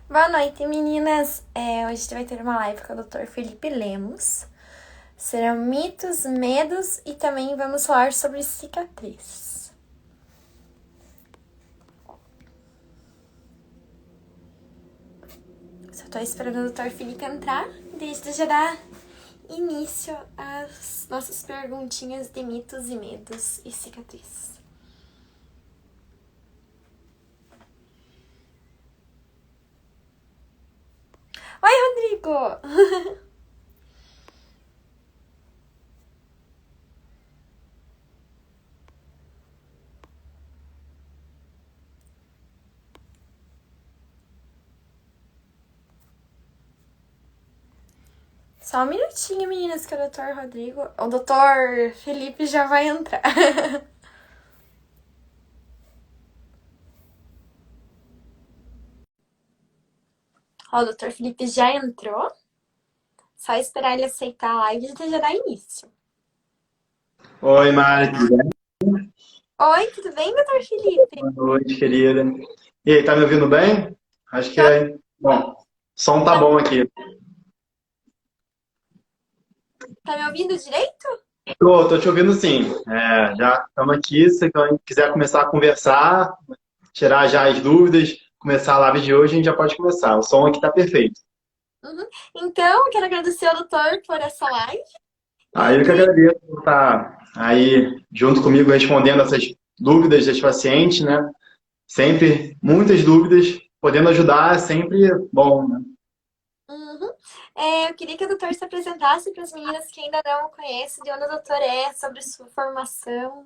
Boa noite, meninas. Hoje vai ter uma live com o Dr. Felipe Lemos. Serão mitos, medos e também vamos falar sobre cicatriz. Só tô esperando o Dr. Felipe entrar. Desde já dar início às nossas perguntinhas de mitos e medos e cicatriz. Oi, Rodrigo! Só um minutinho, meninas, que o Dr. Rodrigo... O Dr. Felipe já vai entrar. Ó, o Dr. Felipe já entrou. Só esperar ele aceitar a live e já dá início. Oi, Mari, tudo bem? Oi, tudo bem, Dr. Felipe? Boa noite, querida. E aí, tá me ouvindo bem? Acho que é. Bom, o som tá bom aqui. Tá me ouvindo direito? Tô te ouvindo sim. Já estamos aqui. Se você quiser começar a conversar, tirar já as dúvidas, começar a live de hoje, a gente já pode começar. O som aqui tá perfeito. Então, quero agradecer ao doutor por essa live. Aí eu que agradeço por estar aí junto comigo respondendo essas dúvidas das pacientes, né? Sempre muitas dúvidas, podendo ajudar é sempre bom, né? Uhum. Eu queria que o doutor se apresentasse para as meninas que ainda não o conhecem, de onde o doutor é, sobre sua formação.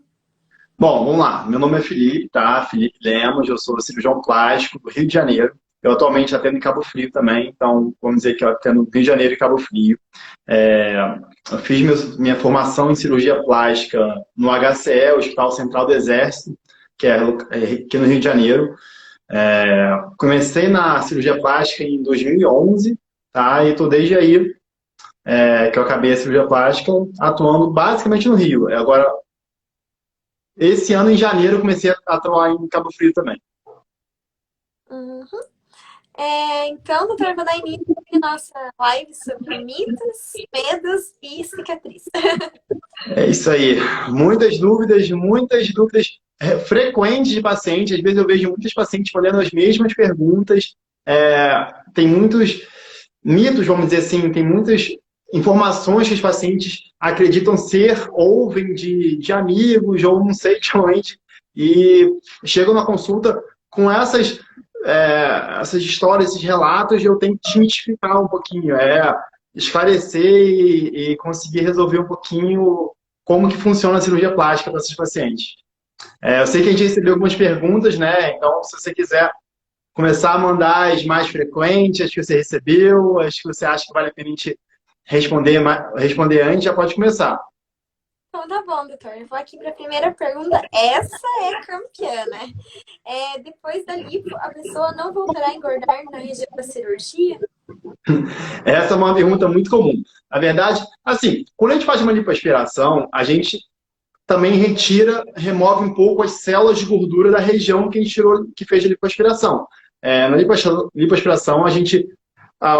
Bom, vamos lá. Meu nome é Felipe, tá? Felipe Lemos, eu sou cirurgião plástico do Rio de Janeiro. Eu atualmente atendo em Cabo Frio também, então vamos dizer que eu atendo Rio de Janeiro e Cabo Frio. Eu fiz minha formação em cirurgia plástica no HCE, Hospital Central do Exército, que é aqui no Rio de Janeiro. Comecei na cirurgia plástica em 2011, tá? E estou desde aí, que eu acabei a cirurgia plástica, atuando basicamente no Rio. Agora, esse ano, em janeiro, eu comecei a atuar em Cabo Frio também. Uhum. Então, doutor, eu vou dar início à nossa live sobre mitos, medos e cicatriz. É isso aí. Muitas dúvidas frequentes de pacientes. Às vezes eu vejo muitos pacientes fazendo as mesmas perguntas. Tem muitos mitos, vamos dizer assim, tem muitas informações que os pacientes acreditam ser, ouvem de amigos ou não sei de onde, e chegam na consulta com essas histórias, esses relatos, e eu tenho que desmistificar um pouquinho, esclarecer e conseguir resolver um pouquinho como que funciona a cirurgia plástica para esses pacientes. Eu sei que a gente recebeu algumas perguntas, né? Então, se você quiser começar a mandar as mais frequentes, as que você recebeu, as que você acha que vale a pena a gente responder antes, já pode começar. Então tá bom, doutor. Eu vou aqui para a primeira pergunta. Essa é campeã, né? Depois da lipo, a pessoa não voltará a engordar na região da cirurgia? Essa é uma pergunta muito comum. Na verdade, assim, quando a gente faz uma lipoaspiração, a gente também remove um pouco as células de gordura da região que a gente tirou, que fez a lipoaspiração. Na lipoaspiração, a gente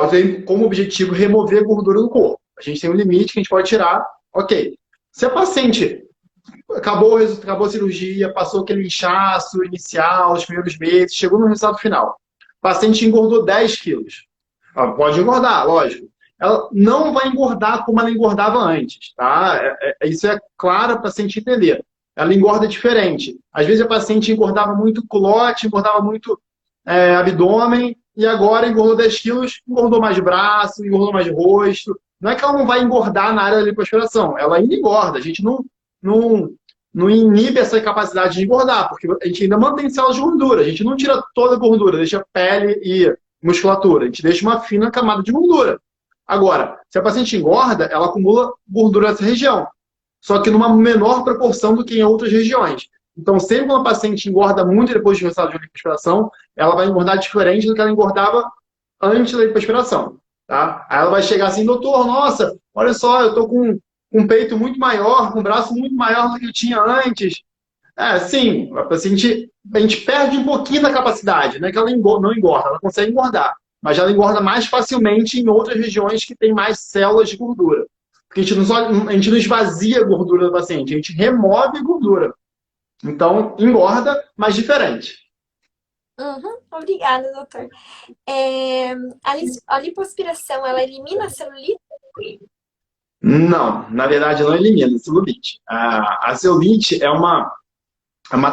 tem como objetivo remover a gordura do corpo. A gente tem um limite que a gente pode tirar, ok. Se a paciente acabou a cirurgia, passou aquele inchaço inicial, os primeiros meses, chegou no resultado final, o paciente engordou 10 quilos. Ela pode engordar, lógico. Ela não vai engordar como ela engordava antes, tá? Isso é claro para a paciente entender. Ela engorda diferente. Às vezes a paciente engordava muito culote, engordava muito abdômen, e agora engordou 10 quilos, engordou mais braço, engordou mais rosto. Não é que ela não vai engordar na área da lipoaspiração, ela ainda engorda. A gente não, não inibe essa capacidade de engordar, porque a gente ainda mantém células de gordura. A gente não tira toda a gordura, deixa pele e musculatura. A gente deixa uma fina camada de gordura. Agora, se a paciente engorda, ela acumula gordura nessa região, só que numa menor proporção do que em outras regiões. Então, sempre quando a paciente engorda muito depois do resultado de uma lipoaspiração, ela vai engordar diferente do que ela engordava antes da lipoaspiração. Tá? Aí ela vai chegar assim, doutor, nossa, olha só, eu tô com um peito muito maior, com um braço muito maior do que eu tinha antes. Sim, a gente perde um pouquinho da capacidade, né? Que ela não engorda, ela consegue engordar. mas ela engorda mais facilmente em outras regiões que tem mais células de gordura. Porque a gente não esvazia a gordura do paciente, a gente remove a gordura. Então, engorda, mas diferente. Uhum, obrigada, doutor. A lipoaspiração, ela elimina a celulite? Não, na verdade não elimina a celulite. A celulite é uma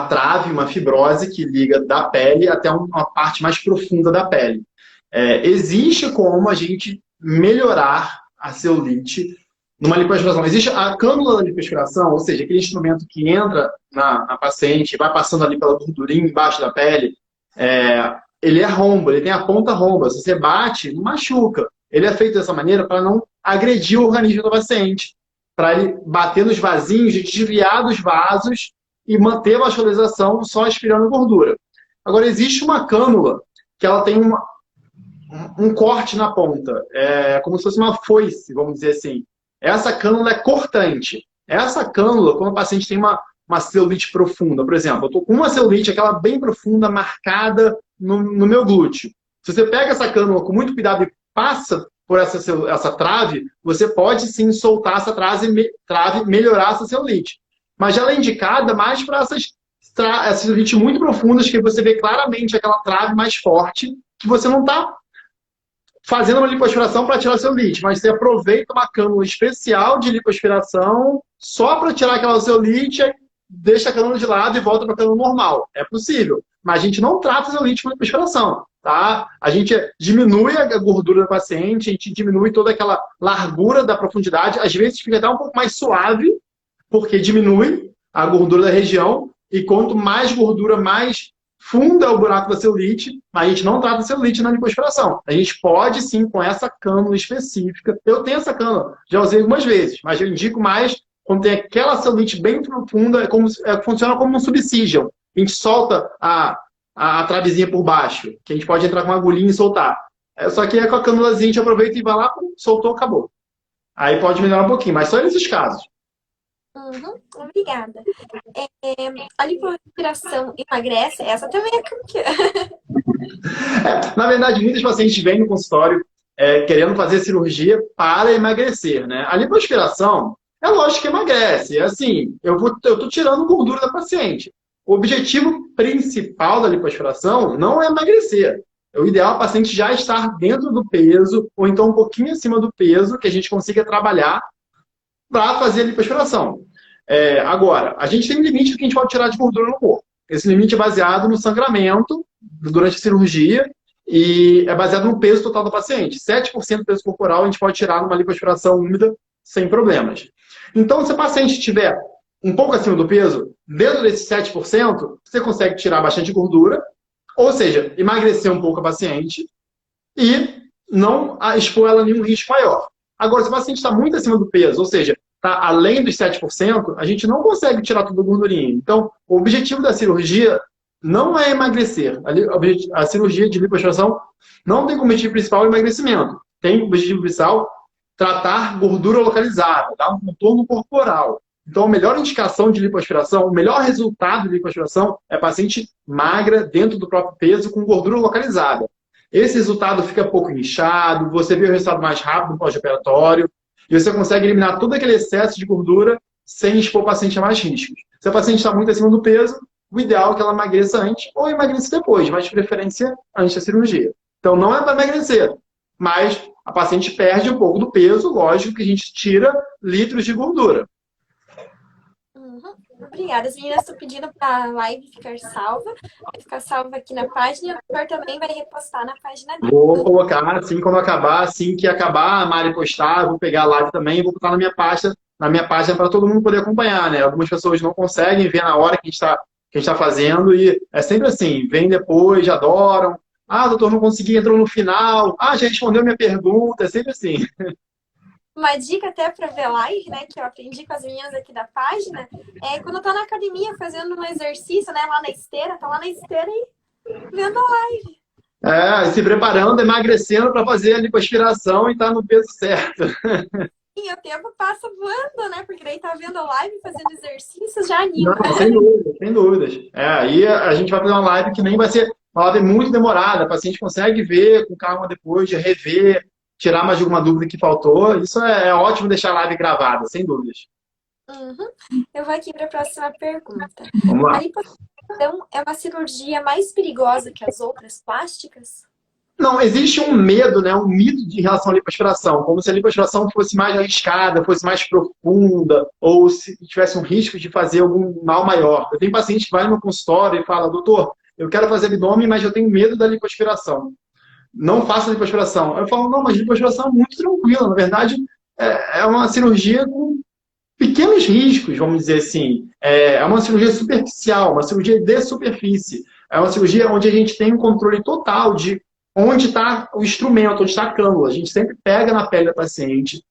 trave, uma fibrose que liga da pele até uma parte mais profunda da pele. Existe como a gente melhorar a celulite numa lipoaspiração. Existe a cânula da lipoaspiração, ou seja, aquele instrumento que entra na paciente, vai passando ali pela gordurinha embaixo da pele. Ele é rombo, ele tem a ponta romba. Se você bate, não machuca. Ele é feito dessa maneira para não agredir o organismo do paciente, para ele bater nos vasinhos, desviar dos vasos e manter a vascularização só aspirando gordura. Agora, existe uma cânula que ela tem um corte na ponta, como se fosse uma foice, vamos dizer assim. Essa cânula é cortante. Essa cânula, quando o paciente tem uma celulite profunda, por exemplo, eu estou com uma celulite, aquela bem profunda, marcada no meu glúteo. Se você pega essa cânula com muito cuidado e passa por essa trave, você pode sim soltar essa trave e melhorar essa celulite. Mas ela é indicada mais para essas celites muito profundas, que você vê claramente aquela trave mais forte, que você não está fazendo uma lipoaspiração para tirar a celulite, mas você aproveita uma cânula especial de lipoaspiração só para tirar aquela celulite, deixa a cânula de lado e volta para a cânula normal. É possível. Mas a gente não trata a celulite com lipoaspiração. Tá? A gente diminui a gordura do paciente, a gente diminui toda aquela largura da profundidade. Às vezes fica até um pouco mais suave, porque diminui a gordura da região. E quanto mais gordura, mais funda é o buraco da celulite. Mas a gente não trata a celulite na lipoaspiração. A gente pode sim, com essa cânula específica. Eu tenho essa cânula, já usei algumas vezes, mas eu indico mais quando tem aquela celulite bem profunda, funciona como um subsídio. A gente solta a travezinha por baixo, que a gente pode entrar com uma agulhinha e soltar. Só que com a cânulazinha a gente aproveita e vai lá, soltou, acabou. Aí pode melhorar um pouquinho, mas só nesses casos. Uhum, obrigada. A lipoaspiração emagrece? Essa também é campeã. Na verdade, muitos pacientes vêm no consultório querendo fazer cirurgia para emagrecer, né? A lipoaspiração, é lógico que emagrece. É assim, eu estou tirando gordura da paciente. O objetivo principal da lipoaspiração não é emagrecer. O ideal é o paciente já estar dentro do peso, ou então um pouquinho acima do peso, que a gente consiga trabalhar para fazer a lipoaspiração. Agora, a gente tem um limite do que a gente pode tirar de gordura no corpo. Esse limite é baseado no sangramento durante a cirurgia e é baseado no peso total do paciente. 7% do peso corporal a gente pode tirar numa lipoaspiração úmida sem problemas. Então, se o paciente tiver um pouco acima do peso, dentro desses 7%, você consegue tirar bastante gordura, ou seja, emagrecer um pouco a paciente e não expor ela a nenhum risco maior. Agora, se o paciente está muito acima do peso, ou seja, está além dos 7%, a gente não consegue tirar toda a gordurinha. Então, o objetivo da cirurgia não é emagrecer. A cirurgia de lipoaspiração não tem como objetivo principal o emagrecimento. Tem como objetivo principal tratar gordura localizada, dar um contorno corporal. Então, a melhor indicação de lipoaspiração, o melhor resultado de lipoaspiração é paciente magra, dentro do próprio peso, com gordura localizada. Esse resultado fica pouco inchado, você vê o resultado mais rápido no pós-operatório, e você consegue eliminar todo aquele excesso de gordura sem expor o paciente a mais riscos. Se a paciente está muito acima do peso, o ideal é que ela emagreça antes ou emagreça depois, mas de preferência antes da cirurgia. Então, não é para emagrecer, mas a paciente perde um pouco do peso, lógico que a gente tira litros de gordura. Obrigada. As meninas estão pedindo para a live ficar salva. Vai ficar salva aqui na página. O doutor também vai repostar na página dele. Vou colocar assim quando acabar, assim que acabar a Mari postar, eu vou pegar a live também e vou botar na minha página para todo mundo poder acompanhar, né? Algumas pessoas não conseguem ver na hora que a gente está fazendo e é sempre assim, vem depois, já adoram. Ah, doutor, não consegui, entrou no final. Ah, já respondeu minha pergunta, é sempre assim. Uma dica até para ver live, né, que eu aprendi com as meninas aqui da página, é quando eu tô na academia fazendo um exercício, né, lá na esteira, tá lá na esteira e vendo a live. Se preparando, emagrecendo para fazer a lipoaspiração e tá no peso certo. E o tempo passa voando, né, porque daí tá vendo a live, fazendo exercícios, já anima. Não, sem dúvidas, sem dúvidas. Aí a gente vai fazer uma live que nem vai ser uma live muito demorada, a paciente consegue ver com calma depois, de rever, tirar mais alguma dúvida que faltou. Isso é ótimo deixar a live gravada, sem dúvidas. Eu vou aqui para a próxima pergunta. Vamos A lá. lipoaspiração é uma cirurgia mais perigosa que as outras plásticas? Não, existe um medo, né, um mito de relação à lipoaspiração, como se a lipoaspiração fosse mais arriscada, fosse mais profunda, ou se tivesse um risco de fazer algum mal maior. Eu tenho paciente que vai no meu consultório e fala, doutor, eu quero fazer abdômen, mas eu tenho medo da lipoaspiração. Não faça lipoaspiração. Eu falo, não, mas lipoaspiração é muito tranquila. Na verdade, é uma cirurgia com pequenos riscos, vamos dizer assim. É uma cirurgia superficial, uma cirurgia de superfície. É uma cirurgia onde a gente tem um controle total de onde está o instrumento, onde está a cânula. A gente sempre pega na pele da paciente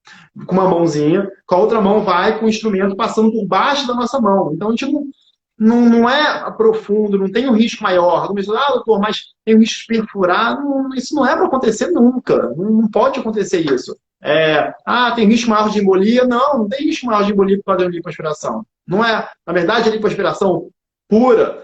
com uma mãozinha, com a outra mão vai com o instrumento passando por baixo da nossa mão. Então, a gente não é profundo, não tem um risco maior. Doutor, mas tem um risco de perfurar. Não, isso não é para acontecer nunca. Não pode acontecer isso. Tem risco maior de embolia? Não tem risco maior de embolia por causa da lipoaspiração. Não é. Na verdade, a lipoaspiração pura,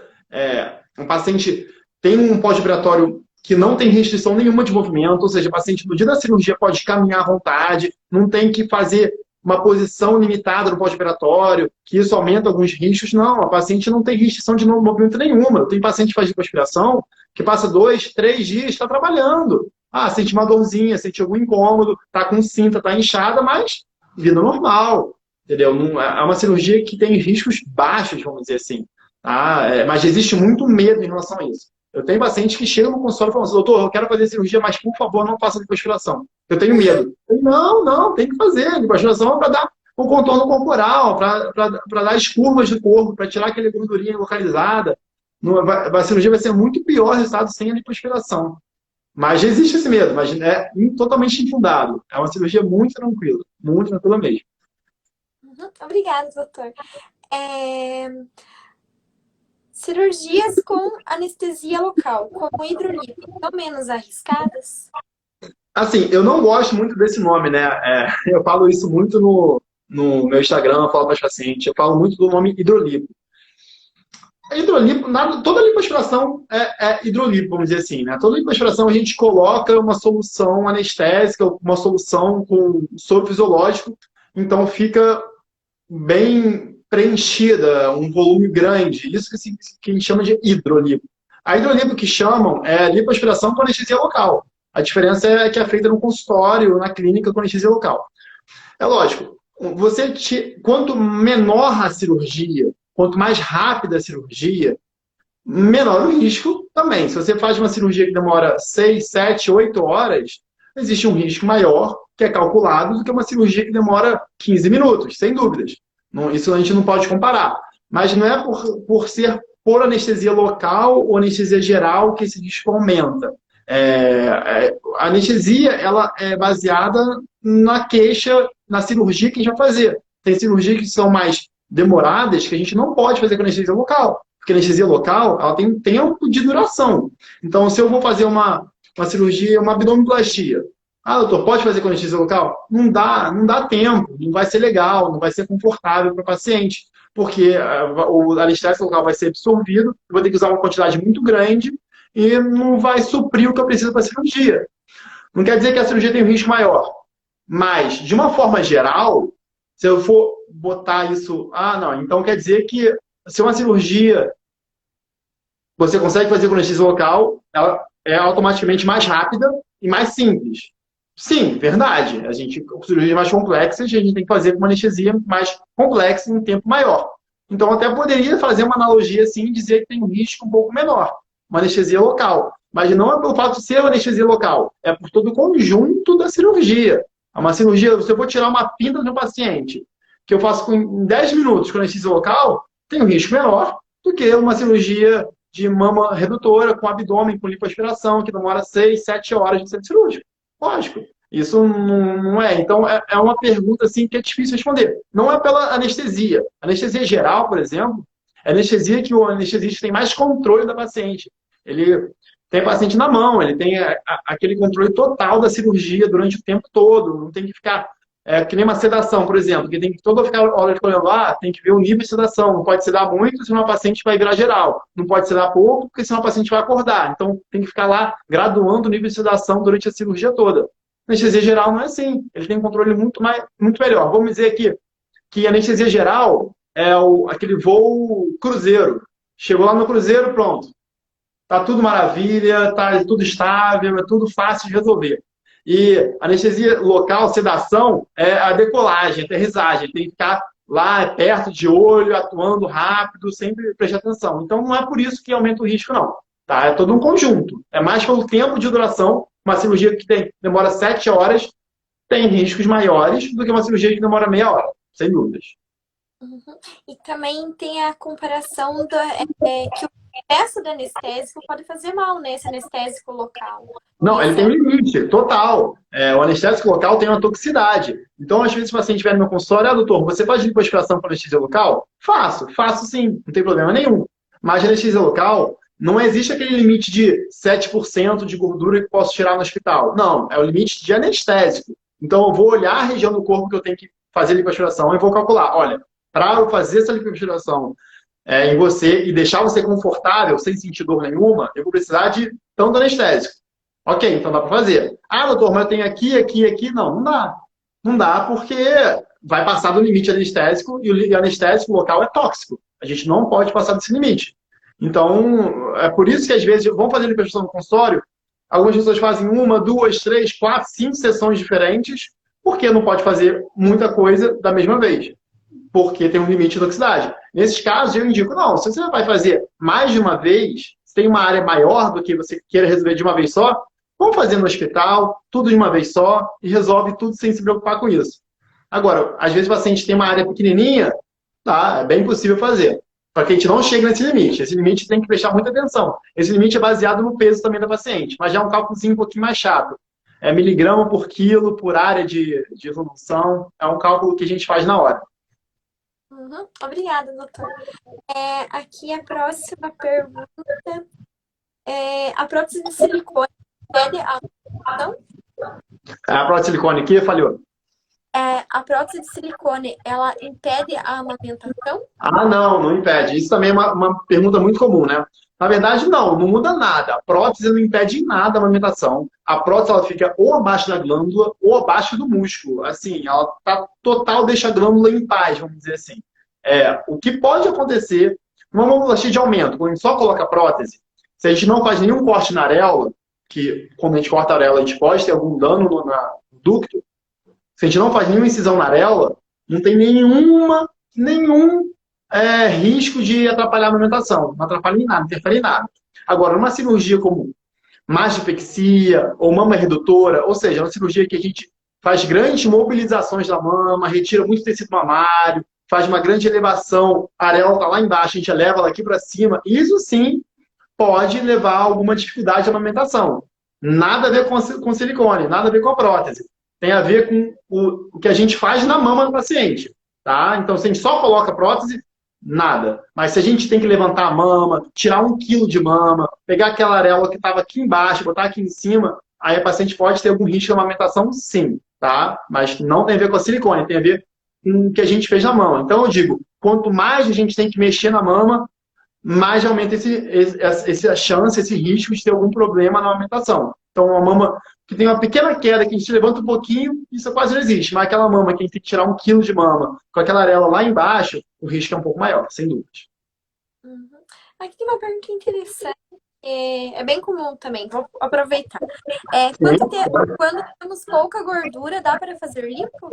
um paciente tem um pós-operatório que não tem restrição nenhuma de movimento, ou seja, o paciente no dia da cirurgia pode caminhar à vontade, não tem que fazer uma posição limitada no pós-operatório, que isso aumenta alguns riscos. Não, a paciente não tem restrição de movimento nenhuma. Eu tenho paciente que faz lipoaspiração, que passa 2, 3 dias, está trabalhando. Sente uma dorzinha, sente algum incômodo, está com cinta, está inchada, mas vida normal, entendeu? Não, é uma cirurgia que tem riscos baixos, vamos dizer assim. Tá? Mas existe muito medo em relação a isso. Eu tenho pacientes que chegam no consultório e falam assim, doutor, eu quero fazer cirurgia, mas por favor, não faça lipoaspiração. Eu tenho medo. Não, tem que fazer. A lipoaspiração é para dar um contorno corporal, para dar as curvas do corpo, para tirar aquela gordurinha localizada. A cirurgia vai ser muito pior resultado sem a lipoaspiração. Mas existe esse medo, mas é totalmente infundado. É uma cirurgia muito tranquila mesmo. Obrigada, doutor. Cirurgias com anestesia local, como hidrolipo, são menos arriscadas? Assim, eu não gosto muito desse nome, né? Eu falo isso muito no meu Instagram, eu falo para os pacientes, eu falo muito do nome hidrolipo. Hidrolipo, toda lipoaspiração é hidrolipo, vamos dizer assim, né? Toda lipoaspiração a gente coloca uma solução anestésica, uma solução com soro fisiológico, então fica bem preenchida, um volume grande. Isso que a gente chama de hidrolipo. A hidrolipo que chamam é lipoaspiração com anestesia local. A diferença é que é feita no consultório, na clínica com anestesia local. É lógico, quanto menor a cirurgia, quanto mais rápida a cirurgia, menor o risco também. Se você faz uma cirurgia que demora 6, 7, 8 horas, existe um risco maior, que é calculado, do que uma cirurgia que demora 15 minutos, sem dúvidas. Isso a gente não pode comparar. Mas não é por ser por anestesia local ou anestesia geral que esse risco aumenta. A anestesia ela é baseada na queixa, na cirurgia que a gente vai fazer. Tem cirurgias que são mais demoradas que a gente não pode fazer com anestesia local. Porque a anestesia local ela tem um tempo de duração. Então, se eu vou fazer uma cirurgia, uma abdominoplastia, doutor, pode fazer com anestesia local? Não dá tempo, não vai ser legal, não vai ser confortável para o paciente, porque o anestésico local vai ser absorvido, eu vou ter que usar uma quantidade muito grande e não vai suprir o que eu preciso para a cirurgia. Não quer dizer que a cirurgia tem um risco maior, mas, de uma forma geral, se eu for botar isso... então quer dizer que se uma cirurgia você consegue fazer com anestesia local, ela é automaticamente mais rápida e mais simples. Sim, verdade. Cirurgias mais complexas, a gente tem que fazer com uma anestesia mais complexa em um tempo maior. Então, até poderia fazer uma analogia assim e dizer que tem um risco um pouco menor, uma anestesia local. Mas não é pelo fato de ser uma anestesia local, é por todo o conjunto da cirurgia. É uma cirurgia, se eu vou tirar uma pinta do meu paciente, que eu faço em 10 minutos com anestesia local, tem um risco menor do que uma cirurgia de mama redutora, com abdômen, com lipoaspiração, que demora 6, 7 horas de centro cirúrgico. Lógico, isso não é. Então, é uma pergunta assim, que é difícil responder. Não é pela anestesia. Anestesia geral, por exemplo, é anestesia que o anestesista tem mais controle da paciente. Ele tem a paciente na mão, ele tem aquele controle total da cirurgia durante o tempo todo, não tem que ficar que nem uma sedação, por exemplo, que tem que toda hora escolhendo, tem que ver o nível de sedação. Não pode sedar muito, senão a paciente vai virar geral. Não pode sedar pouco, porque senão a paciente vai acordar. Então, tem que ficar lá graduando o nível de sedação durante a cirurgia toda. Anestesia geral não é assim. Ele tem um controle muito melhor. Vamos dizer aqui que a anestesia geral é aquele voo cruzeiro. Chegou lá no cruzeiro, pronto. Tá tudo maravilha, tá tudo estável, é tudo fácil de resolver. E anestesia local, sedação, é a decolagem, a aterrissagem. Tem que ficar lá perto de olho, atuando rápido, sempre prestar atenção. Então, não é por isso que aumenta o risco, não. Tá? É todo um conjunto. É mais pelo tempo de duração. Uma cirurgia que demora 7 horas tem riscos maiores do que uma cirurgia que demora meia hora, sem dúvidas. Uhum. E também tem a comparação que o excesso do anestésico pode fazer mal, né? Esse anestésico local. Não, ele tem um limite, total. O anestésico local tem uma toxicidade. Então, às vezes, se o paciente vier no meu consultório, doutor, você faz lipoaspiração com anestesia local? Faço sim, não tem problema nenhum. Mas anestesia local, não existe aquele limite de 7% de gordura que posso tirar no hospital. Não, é o limite de anestésico. Então, eu vou olhar a região do corpo que eu tenho que fazer lipoaspiração e vou calcular, olha, para eu fazer essa lipoaspiração em você e deixar você confortável, sem sentir dor nenhuma, eu vou precisar de tanto anestésico. Ok, então dá para fazer. Doutor, mas eu tenho aqui. Não dá. Não dá porque vai passar do limite anestésico e o anestésico local é tóxico. A gente não pode passar desse limite. Então, é por isso que às vezes vão fazer lipoaspiração no consultório, algumas pessoas fazem 1, 2, 3, 4, 5 sessões diferentes, porque não pode fazer muita coisa da mesma vez. Porque tem um limite de toxicidade. Nesses casos, eu indico, não, se você vai fazer mais de uma vez, se tem uma área maior do que você queira resolver de uma vez só, vamos fazer no hospital, tudo de uma vez só, e resolve tudo sem se preocupar com isso. Agora, às vezes o paciente tem uma área pequenininha, tá, é bem possível fazer. Para que a gente não chegue nesse limite. Esse limite tem que prestar muita atenção. Esse limite é baseado no peso também da paciente, mas já é um cálculozinho um pouquinho mais chato. É miligrama por quilo, por área de evolução, é um cálculo que a gente faz na hora. Uhum. Obrigada, doutor. Aqui a próxima pergunta. A prótese de silicone impede a amamentação? A prótese de silicone aqui falhou. A prótese de silicone, ela impede a amamentação? Não impede. Isso também é uma pergunta muito comum, né? Na verdade, não muda nada. A prótese não impede em nada a amamentação. A prótese ela fica ou abaixo da glândula ou abaixo do músculo. Assim, ela tá total, deixa a glândula em paz, vamos dizer assim. O que pode acontecer numa mamoplastia de aumento, quando a gente só coloca a prótese, se a gente não faz nenhum corte na areola, que quando a gente corta a areola, a gente pode ter algum dano no ducto, se a gente não faz nenhuma incisão na areola, não tem nenhum risco de atrapalhar a amamentação. Não atrapalha em nada, não interfere em nada. Agora, numa cirurgia como mastopexia ou mama redutora, ou seja, uma cirurgia que a gente faz grandes mobilizações da mama, retira muito tecido mamário, faz uma grande elevação, a areola está lá embaixo, a gente eleva ela aqui para cima, isso sim pode levar a alguma dificuldade de amamentação. Nada a ver com silicone, nada a ver com a prótese. Tem a ver com o que a gente faz na mama do paciente. Tá? Então, se a gente só coloca prótese, nada. Mas se a gente tem que levantar a mama, tirar 1 quilo de mama, pegar aquela areola que estava aqui embaixo, botar aqui em cima, aí a paciente pode ter algum risco de amamentação, sim. Tá? Mas não tem a ver com a silicone, tem a ver com o que a gente fez na mama. Então, eu digo, quanto mais a gente tem que mexer na mama, mais aumenta essa chance, esse risco de ter algum problema na amamentação. Então, uma mama que tem uma pequena queda, que a gente levanta um pouquinho, isso quase não existe. Mas aquela mama que a gente tem que tirar 1 quilo de mama, com aquela areola lá embaixo, o risco é um pouco maior, sem dúvidas. Uhum. Aqui tem uma pergunta interessante. É bem comum também, vou aproveitar. Quando temos pouca gordura, dá para fazer lipo?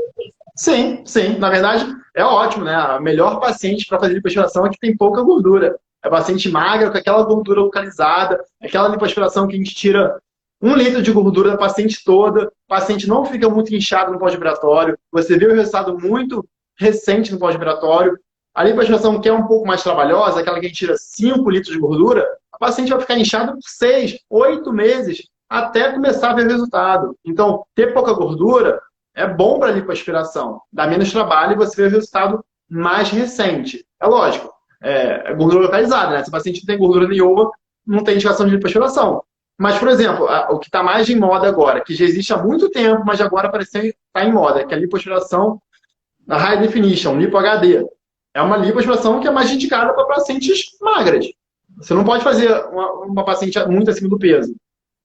Sim. Na verdade, é ótimo, né? A melhor paciente para fazer lipoaspiração é que tem pouca gordura. É paciente magra, com aquela gordura localizada, aquela lipoaspiração que a gente tira 1 litro de gordura da paciente toda, o paciente não fica muito inchado no pós-operatório, você vê o resultado muito recente no pós-operatório. A lipoaspiração que é um pouco mais trabalhosa, aquela que a gente tira 5 litros de gordura, a paciente vai ficar inchada por 6, 8 meses, até começar a ver o resultado. Então, ter pouca gordura é bom para a lipoaspiração, dá menos trabalho e você vê o resultado mais recente. É lógico, é gordura localizada, né? Se o paciente não tem gordura nenhuma, não tem indicação de lipoaspiração. Mas, por exemplo, o que está mais em moda agora, que já existe há muito tempo, mas agora parece estar em moda, que é a lipoaspiração na High Definition, Lipo HD. É uma lipoaspiração que é mais indicada para pacientes magras. Você não pode fazer uma paciente muito acima do peso.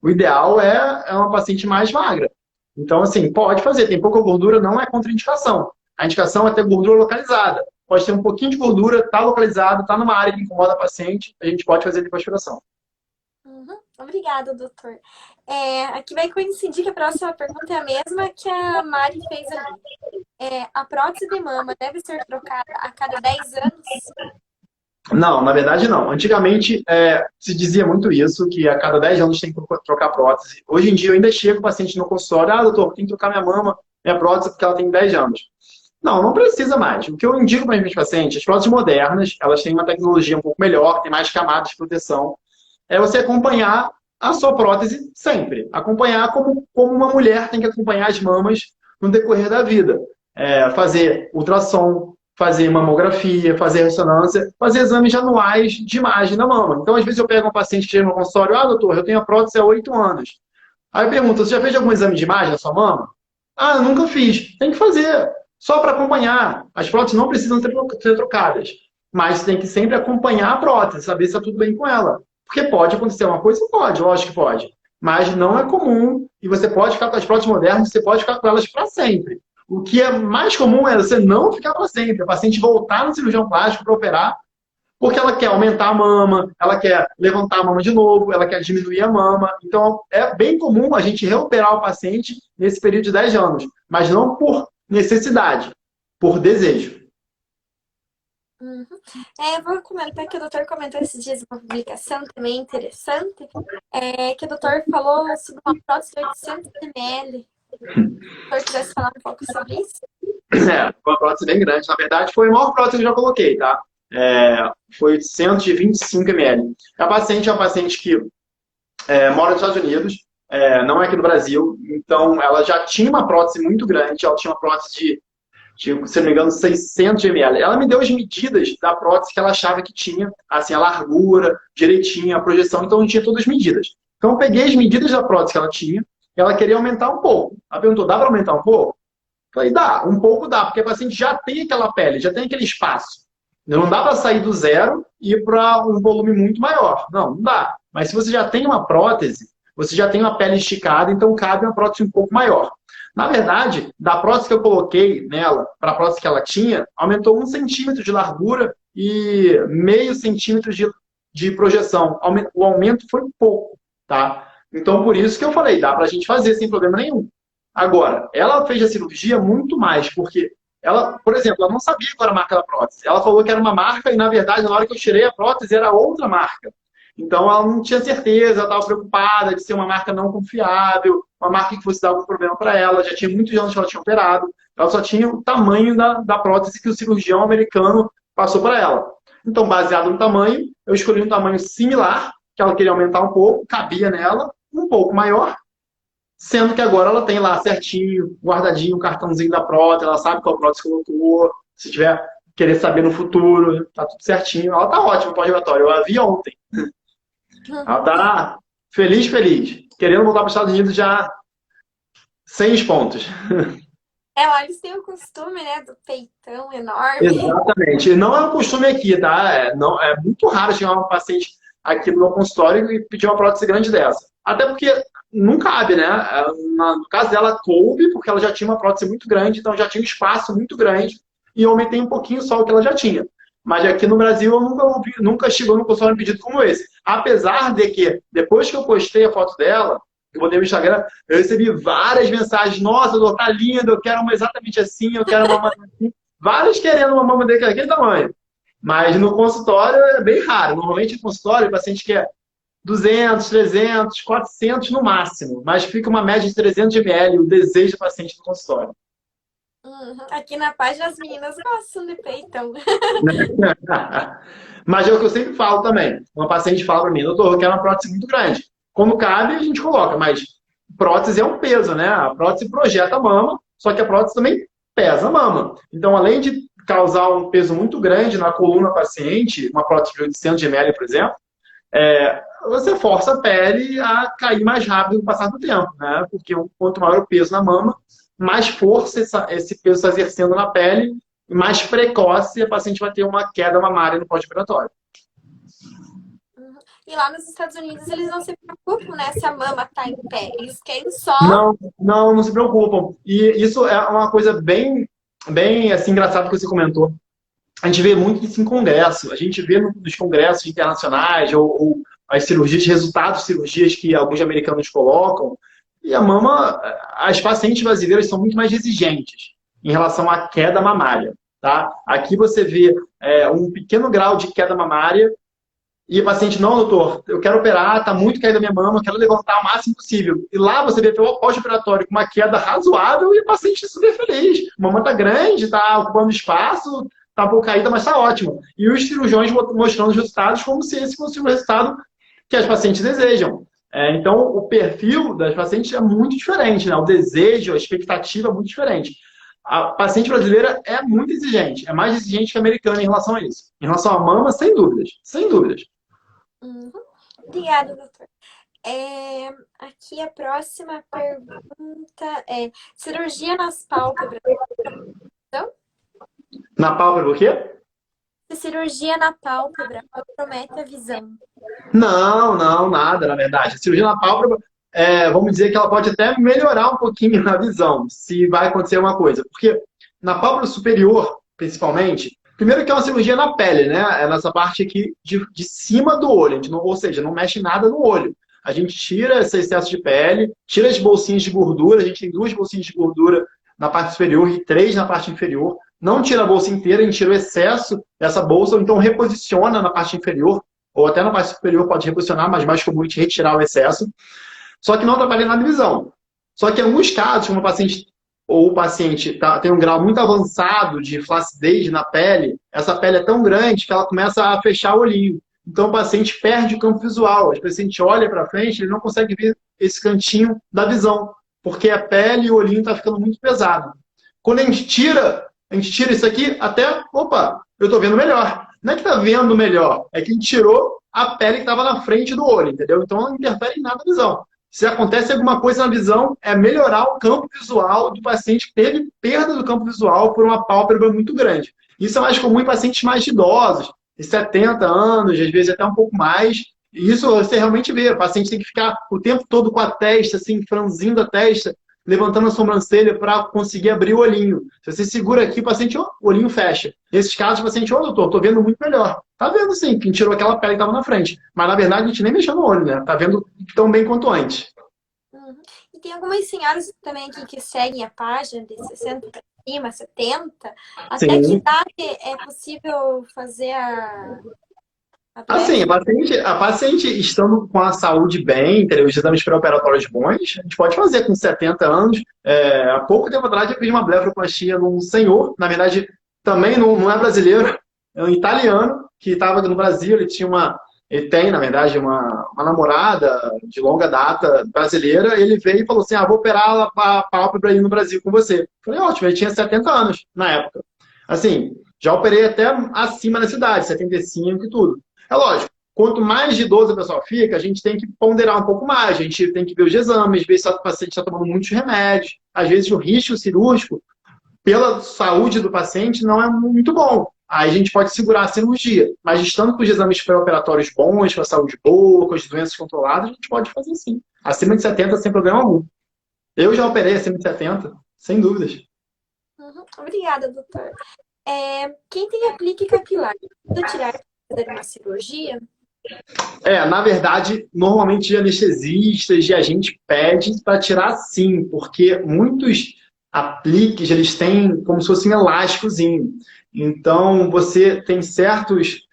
O ideal é uma paciente mais magra. Então, assim, pode fazer. Tem pouca gordura, não é contraindicação. A indicação é ter gordura localizada. Pode ter um pouquinho de gordura, está localizado, está numa área que incomoda a paciente, a gente pode fazer lipoaspiração. Obrigada, doutor. Aqui vai coincidir que a próxima pergunta é a mesma que a Mari fez ali. A prótese de mama deve ser trocada a cada 10 anos? Não, na verdade não. Antigamente se dizia muito isso, que a cada 10 anos tem que trocar prótese. Hoje em dia eu ainda chego o paciente no consultório, doutor, tem que trocar minha mama, minha prótese, porque ela tem 10 anos. Não, não precisa mais. O que eu indico para os meus pacientes, as próteses modernas, elas têm uma tecnologia um pouco melhor, tem mais camadas de proteção. É você acompanhar a sua prótese sempre. Acompanhar como uma mulher tem que acompanhar as mamas no decorrer da vida. Fazer ultrassom, fazer mamografia, fazer ressonância, fazer exames anuais de imagem da mama. Então, às vezes eu pego um paciente que chega no consultório, doutor, eu tenho a prótese há 8 anos. Aí eu pergunto, você já fez algum exame de imagem da sua mama? Eu nunca fiz. Tem que fazer, só para acompanhar. As próteses não precisam ser trocadas, mas tem que sempre acompanhar a prótese, saber se está tudo bem com ela. Porque pode acontecer uma coisa? Pode, lógico que pode. Mas não é comum, e você pode ficar com as próteses modernas, você pode ficar com elas para sempre. O que é mais comum é você não ficar para sempre, a paciente voltar no cirurgião plástico para operar, porque ela quer aumentar a mama, ela quer levantar a mama de novo, ela quer diminuir a mama. Então, é bem comum a gente reoperar o paciente nesse período de 10 anos, mas não por necessidade, por desejo. Vou comentar que o doutor comentou esses dias uma publicação também interessante, que o doutor falou sobre uma prótese de 800 ml. Se o doutor quisesse falar um pouco sobre isso? Foi uma prótese bem grande. Na verdade, foi a maior prótese que eu já coloquei, tá? Foi 825 ml. A paciente é uma paciente que mora nos Estados Unidos, não é aqui no Brasil, então ela já tinha uma prótese muito grande, ela tinha uma prótese de, se não me engano, 600 ml. Ela me deu as medidas da prótese que ela achava que tinha, assim, a largura, direitinho, a projeção, então eu tinha todas as medidas. Então eu peguei as medidas da prótese que ela tinha, e ela queria aumentar um pouco. Ela perguntou, dá para aumentar um pouco? Eu falei, dá, um pouco dá, porque a paciente já tem aquela pele, já tem aquele espaço. Não dá para sair do zero e ir para um volume muito maior. Não dá. Mas se você já tem uma prótese, você já tem uma pele esticada, então cabe uma prótese um pouco maior. Na verdade, da prótese que eu coloquei nela para a prótese que ela tinha, aumentou 1 centímetro de largura e meio centímetro de projeção. O aumento foi pouco, tá? Então, por isso que eu falei, dá para a gente fazer sem problema nenhum. Agora, ela fez a cirurgia muito mais, porque ela, por exemplo, ela não sabia qual era a marca da prótese. Ela falou que era uma marca e, na verdade, na hora que eu tirei a prótese, era outra marca. Então, ela não tinha certeza, ela estava preocupada de ser uma marca não confiável, uma marca que fosse dar algum problema para ela. Já tinha muitos anos que ela tinha operado. Ela só tinha o tamanho da prótese que o cirurgião americano passou para ela. Então, baseado no tamanho, eu escolhi um tamanho similar, que ela queria aumentar um pouco, cabia nela, um pouco maior, sendo que agora ela tem lá certinho, guardadinho o cartãozinho da prótese, ela sabe qual prótese colocou, se tiver querer saber no futuro, tá tudo certinho. Ela tá ótima no pós-operatório, eu a vi ontem. Ela tá feliz, querendo voltar para os Estados Unidos já 6 pontos. Eles têm o costume, né, do peitão enorme. Exatamente. Não é um costume aqui, tá? É muito raro chegar uma paciente aqui no meu consultório e pedir uma prótese grande dessa. Até porque não cabe, né? No caso dela, coube, porque ela já tinha uma prótese muito grande, então já tinha um espaço muito grande, e eu aumentei um pouquinho só o que ela já tinha. Mas aqui no Brasil, eu nunca chegou no consultório um pedido como esse. Apesar de que, depois que eu postei a foto dela, eu botei no Instagram, eu recebi várias mensagens, nossa, doutor, tá lindo, eu quero uma exatamente assim, eu quero uma mama assim. Várias querendo uma mama daquele tamanho. Mas no consultório é bem raro. Normalmente no consultório o paciente quer 200, 300, 400 no máximo. Mas fica uma média de 300 ml o desejo do paciente no consultório. Aqui na página as meninas gostam de peitão. Mas é o que eu sempre falo também. Uma paciente fala para mim, doutor, eu quero uma prótese muito grande. Quando cabe, a gente coloca, mas prótese é um peso, né? A prótese projeta a mama, só que a prótese também pesa a mama. Então, além de causar um peso muito grande na coluna do paciente, uma prótese de 800 ml, por exemplo, você força a pele a cair mais rápido com o passar do tempo, né? Porque quanto maior o peso na mama, mais força esse peso está exercendo na pele e mais precoce a paciente vai ter uma queda mamária no pós-operatório. E lá nos Estados Unidos eles não se preocupam, né, se a mama tá em pé. Eles querem só... Não se preocupam. E isso é uma coisa bem assim, engraçada que você comentou. A gente vê muito isso em congresso. A gente vê nos congressos internacionais ou as cirurgias, resultados de cirurgias que alguns americanos colocam. E a mama, as pacientes brasileiras são muito mais exigentes em relação à queda mamária. Tá? Aqui você vê um pequeno grau de queda mamária e o paciente, não, doutor, eu quero operar, está muito caída a minha mama, eu quero levantar o máximo possível. E lá você vê pelo pós-operatório com uma queda razoável e o paciente super feliz. A mama está grande, está ocupando espaço, está um pouco caída, mas está ótimo. E os cirurgiões mostrando os resultados como se esse fosse o resultado que as pacientes desejam. Então, o perfil das pacientes é muito diferente, né? O desejo, a expectativa é muito diferente. A paciente brasileira é muito exigente, é mais exigente que a americana em relação a isso. Em relação à mama, sem dúvidas, sem dúvidas. Obrigada, doutor. Aqui a próxima pergunta é: cirurgia nas pálpebras? Então? Na pálpebra o quê? Se cirurgia na pálpebra compromete a visão? Não, nada, na verdade. A cirurgia na pálpebra, vamos dizer que ela pode até melhorar um pouquinho a visão, se vai acontecer uma coisa. Porque na pálpebra superior, principalmente, primeiro que é uma cirurgia na pele, né? É nessa parte aqui de cima do olho. Ou seja, não mexe nada no olho. A gente tira esse excesso de pele, tira as bolsinhas de gordura. A gente tem 2 bolsinhas de gordura na parte superior e 3 na parte inferior. Não tira a bolsa inteira, a gente tira o excesso dessa bolsa, ou então reposiciona na parte inferior, ou até na parte superior pode reposicionar, mas mais comum a gente retirar o excesso. Só que não atrapalha nada a visão. Só que em alguns casos, como o paciente tem um grau muito avançado de flacidez na pele, essa pele é tão grande que ela começa a fechar o olhinho. Então o paciente perde o campo visual. O paciente olha para frente, ele não consegue ver esse cantinho da visão, porque a pele e o olhinho está ficando muito pesado. Quando a gente tira isso aqui, até, opa, eu estou vendo melhor. Não é que está vendo melhor, é que a gente tirou a pele que estava na frente do olho, entendeu? Então não interfere em nada na visão. Se acontece alguma coisa na visão, é melhorar o campo visual do paciente que teve perda do campo visual por uma pálpebra muito grande. Isso é mais comum em pacientes mais idosos, de 70 anos, às vezes até um pouco mais. E isso você realmente vê. O paciente tem que ficar o tempo todo com a testa, assim, franzindo a testa, levantando a sobrancelha para conseguir abrir o olhinho. Se você segura aqui, o paciente, o olhinho fecha. Nesses casos, o paciente, doutor, estou vendo muito melhor. Tá vendo sim, que tirou aquela pele que estava na frente. Mas, na verdade, a gente nem mexeu no olho, né? Tá vendo tão bem quanto antes. E tem algumas senhoras também aqui que seguem a página de 60 para cima, 70. Até Sim. que idade é possível fazer a Assim, a paciente estando com a saúde bem, entendeu? Os exames pré-operatórios bons, a gente pode fazer com 70 anos. Há pouco tempo atrás eu fiz uma blefaroplastia num senhor, na verdade também não é brasileiro, é um italiano que estava no Brasil, ele tem, na verdade, uma namorada de longa data brasileira, ele veio e falou assim, vou operar a pálpebra aí no Brasil com você. Eu falei, ótimo, ele tinha 70 anos na época. Assim, já operei até acima da cidade, 75 e tudo. É lógico, quanto mais idoso a pessoa fica, a gente tem que ponderar um pouco mais, a gente tem que ver os exames, ver se o paciente está tomando muitos remédios. Às vezes o risco cirúrgico, pela saúde do paciente, não é muito bom. Aí a gente pode segurar a cirurgia, mas estando com os exames pré-operatórios bons, com a saúde boa, com as doenças controladas, a gente pode fazer sim. Acima de 70, sem problema algum. Eu já operei acima de 70, sem dúvidas. Obrigada, doutor. Quem tem aplique capilar, pode tirar fazer uma cirurgia? Na verdade, normalmente anestesistas e a gente pede para tirar sim, porque muitos apliques, eles têm como se fosse um elásticozinho. Então, você tem certos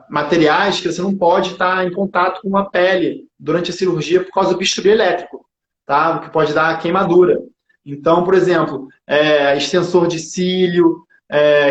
materiais que você não pode estar em contato com a pele durante a cirurgia por causa do bisturi elétrico, tá? O que pode dar queimadura. Então, por exemplo, extensor de cílio,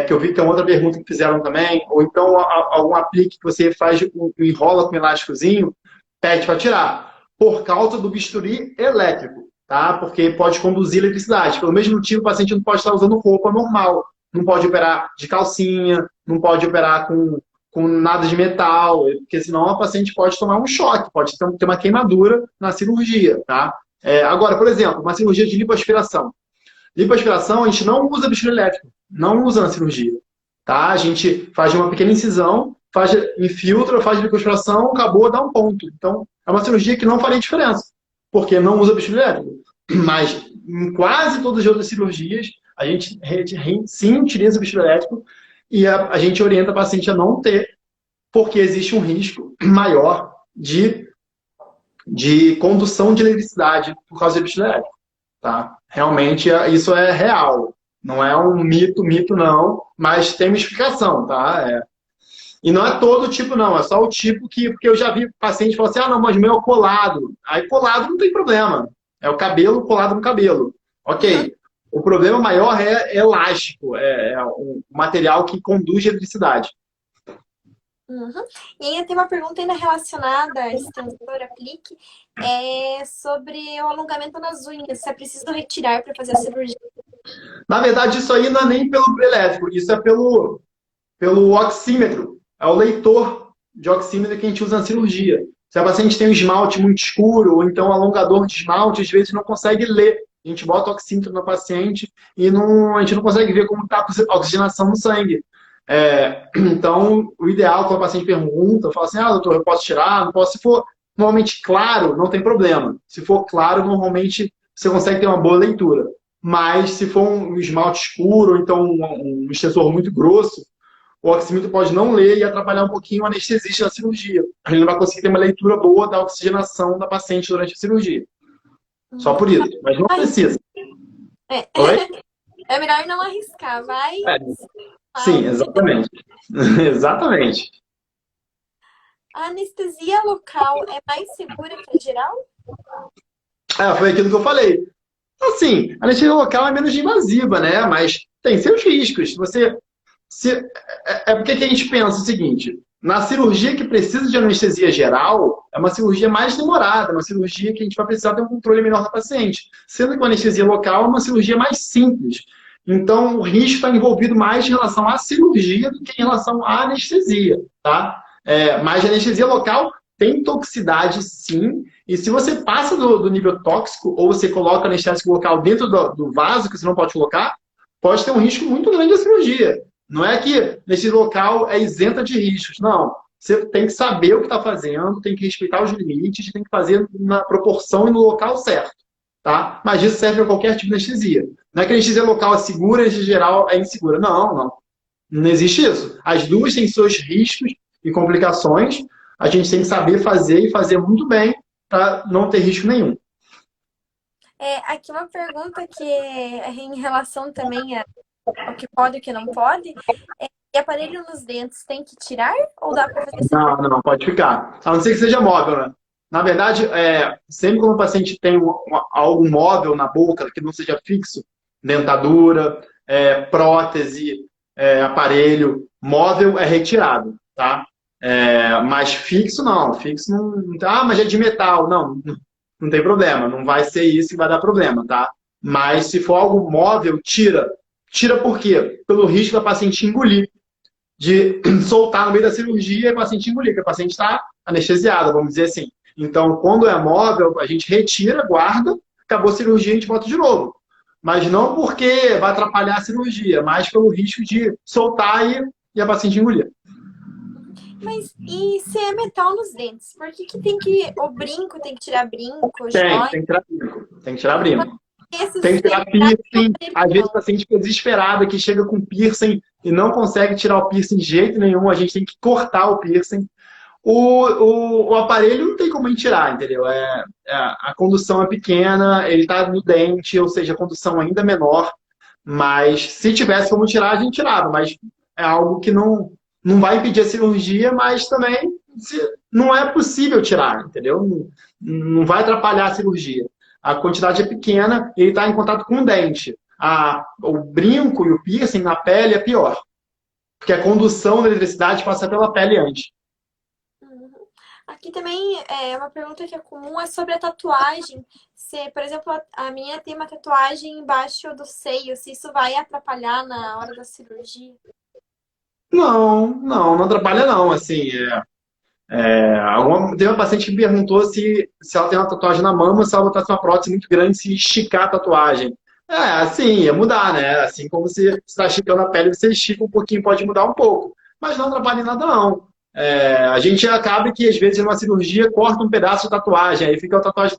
que eu vi que tem outra pergunta que fizeram também, ou então algum aplique que você faz, enrola com um elásticozinho, pede para tirar, por causa do bisturi elétrico, tá? Porque pode conduzir eletricidade. Pelo mesmo motivo, o paciente não pode estar usando roupa normal, não pode operar de calcinha, não pode operar com com nada de metal, porque senão a paciente pode tomar um choque, pode ter uma queimadura na cirurgia, tá? Agora, por exemplo, uma cirurgia de lipoaspiração. Lipoaspiração, a gente não usa bichiro elétrico, não usa na cirurgia, tá? A gente faz uma pequena incisão, infiltra, faz lipoaspiração, acabou, dá um ponto. Então, é uma cirurgia que não faria diferença, porque não usa bichiro elétrico. Mas, em quase todas as outras cirurgias, a gente sim utiliza o bichiro elétrico e a gente orienta a paciente a não ter, porque existe um risco maior de condução de eletricidade por causa do bichiro elétrico. Tá? Realmente isso é real. Não é um mito não, mas tem uma explicação, tá? E não é todo tipo, não. É só o tipo porque eu já vi paciente falar assim, não, mas o meu é colado. Aí colado não tem problema. É o cabelo colado no cabelo. Ok. O problema maior é elástico. É um material que conduz a eletricidade. Uhum. E ainda tem uma pergunta ainda relacionada a extensor, aplique, sobre o alongamento nas unhas, se é preciso retirar para fazer a cirurgia. Na verdade, isso aí não é nem pelo elétrico, isso é pelo oxímetro. É o leitor de oxímetro que a gente usa na cirurgia. Se a paciente tem um esmalte muito escuro, ou então um alongador de esmalte, às vezes não consegue ler. A gente bota o oxímetro na paciente e a gente não consegue ver como está a oxigenação no sangue. Então, o ideal, quando a paciente pergunta, fala assim, doutor, eu posso tirar? Não posso. Se for normalmente claro, não tem problema. Se for claro, normalmente você consegue ter uma boa leitura. Mas se for um esmalte escuro, ou então um extensor muito grosso, o oxímetro pode não ler e atrapalhar um pouquinho o anestesista na cirurgia. A gente não vai conseguir ter uma leitura boa da oxigenação da paciente durante a cirurgia. Só por isso. Mas não precisa. Oi? É melhor não arriscar, vai. Sim, exatamente. Exatamente. A anestesia local é mais segura que a geral? Foi aquilo que eu falei. Assim, a anestesia local é menos invasiva, né? Mas tem seus riscos. Porque que a gente pensa o seguinte: na cirurgia que precisa de anestesia geral, é uma cirurgia mais demorada, uma cirurgia que a gente vai precisar ter um controle melhor da paciente. Sendo que a anestesia local é uma cirurgia mais simples. Então, o risco está envolvido mais em relação à cirurgia do que em relação à anestesia, tá? Mas a anestesia local tem toxicidade, sim. E se você passa do nível tóxico, ou você coloca anestésico local dentro do vaso, que você não pode colocar, pode ter um risco muito grande da cirurgia. Não é que nesse local é isenta de riscos. Não. Você tem que saber o que está fazendo, tem que respeitar os limites, tem que fazer na proporção e no local certo. Tá? Mas isso serve para qualquer tipo de anestesia. Não é que a anestesia local é segura, a anestesia geral é insegura. Não, não. Não existe isso. As duas têm seus riscos e complicações. A gente tem que saber fazer e fazer muito bem para não ter risco nenhum. Aqui uma pergunta que é em relação também ao que pode e o que não pode. E aparelho nos dentes tem que tirar ou dá para fazer assim? Não, pode ficar. A não ser que seja móvel, né? Na verdade, sempre quando o paciente tem algo móvel na boca, que não seja fixo, dentadura, prótese, aparelho, móvel é retirado, tá? Mas fixo não. Fixo não. Mas é de metal. Não tem problema. Não vai ser isso que vai dar problema, tá? Mas se for algo móvel, tira. Tira por quê? Pelo risco da paciente engolir. De soltar no meio da cirurgia e a paciente engolir, porque a paciente está anestesiada, vamos dizer assim. Então, quando é móvel, a gente retira, guarda, acabou a cirurgia, a gente bota de novo. Mas não porque vai atrapalhar a cirurgia, mas pelo risco de soltar e a paciente engolir. Mas e se é metal nos dentes? Por que o brinco tem que tirar brinco? Tem que tirar brinco. Tem que tirar brinco. Tem que tirar piercing. Às vezes o paciente fica desesperado, que chega com piercing e não consegue tirar o piercing de jeito nenhum. A gente tem que cortar o piercing. O aparelho não tem como a gente tirar, entendeu? A condução é pequena, ele está no dente, ou seja, a condução ainda é menor. Mas se tivesse como tirar, a gente tirava. Mas é algo que não vai impedir a cirurgia, mas também não é possível tirar, entendeu? Não vai atrapalhar a cirurgia. A quantidade é pequena e ele está em contato com o dente. O brinco e o piercing na pele é pior. Porque a condução da eletricidade passa pela pele antes. Aqui também uma pergunta que é comum, é sobre a tatuagem. Se, por exemplo, a minha tem uma tatuagem embaixo do seio, se isso vai atrapalhar na hora da cirurgia? Não atrapalha não, assim, teve uma paciente que perguntou se ela tem uma tatuagem na mama, se ela botasse uma prótese muito grande, se esticar a tatuagem. Assim, ia mudar, né? Assim como se você está esticando a pele, você estica um pouquinho, pode mudar um pouco. Mas não atrapalha em nada, não. A gente acaba que, às vezes, numa cirurgia, corta um pedaço de tatuagem, aí fica a tatuagem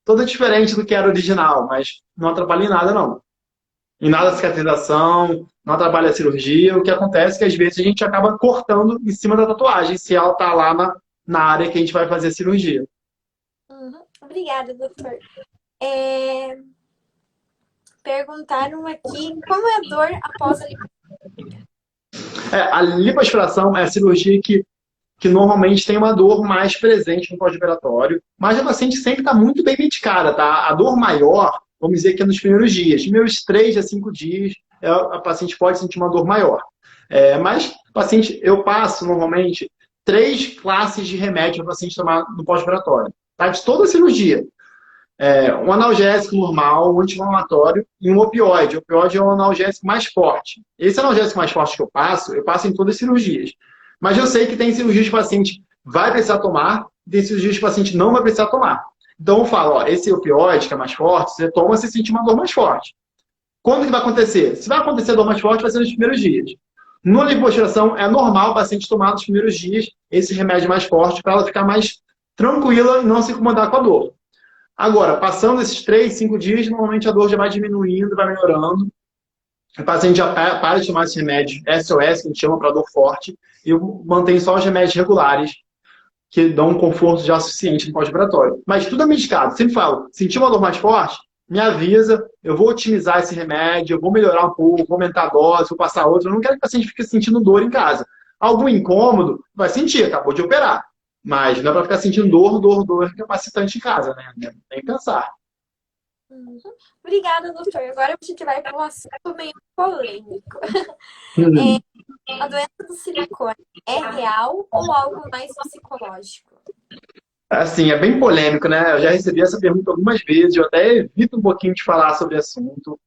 toda diferente do que era original, mas não atrapalha em nada, não. Em nada a cicatrização, não atrapalha a cirurgia. O que acontece é que às vezes a gente acaba cortando em cima da tatuagem, se ela está lá na área que a gente vai fazer a cirurgia. Uhum. Obrigada, doutor. É, Perguntaram aqui como é a dor após a lipoaspiração. A lipoaspiração é a cirurgia que normalmente tem uma dor mais presente no pós-operatório, mas a paciente sempre está muito bem medicada, tá? A dor maior, vamos dizer que é nos primeiros dias, primeiros 3 a 5 dias, a paciente pode sentir uma dor maior. Mas, paciente, eu passo normalmente 3 classes de remédio para o paciente tomar no pós-operatório, tá? De toda a cirurgia. Um analgésico normal, um anti-inflamatório e um opioide. O opioide é um analgésico mais forte. Esse analgésico mais forte que eu passo em todas as cirurgias. Mas eu sei que tem cirurgias que o paciente vai precisar tomar, e tem cirurgias que o paciente não vai precisar tomar. Então eu falo, ó, esse opioide que é mais forte, você toma, você sente uma dor mais forte. Quando que vai acontecer? Se vai acontecer a dor mais forte, vai ser nos primeiros dias. No lipoaspiração, é normal o paciente tomar nos primeiros dias esse remédio mais forte para ela ficar mais tranquila e não se incomodar com a dor. Agora, passando esses 3, 5 dias, normalmente a dor já vai diminuindo, vai melhorando. O paciente já para de tomar esse remédio SOS, que a gente chama para dor forte, e mantém só os remédios regulares, que dão um conforto já suficiente no pós-operatório. Mas tudo é medicado. Sempre falo, sentir uma dor mais forte, me avisa, eu vou otimizar esse remédio, eu vou melhorar um pouco, vou aumentar a dose, vou passar outro. Eu não quero que o paciente fique sentindo dor em casa. Algum incômodo, vai sentir, acabou de operar. Mas não é para ficar sentindo dor incapacitante em casa, né? Nem pensar. Uhum. Obrigada, doutor. Agora a gente vai para um assunto meio polêmico. A doença do silicone é real ou algo mais psicológico? Assim, é bem polêmico, né? Eu já recebi essa pergunta algumas vezes, eu até evito um pouquinho de falar sobre o assunto.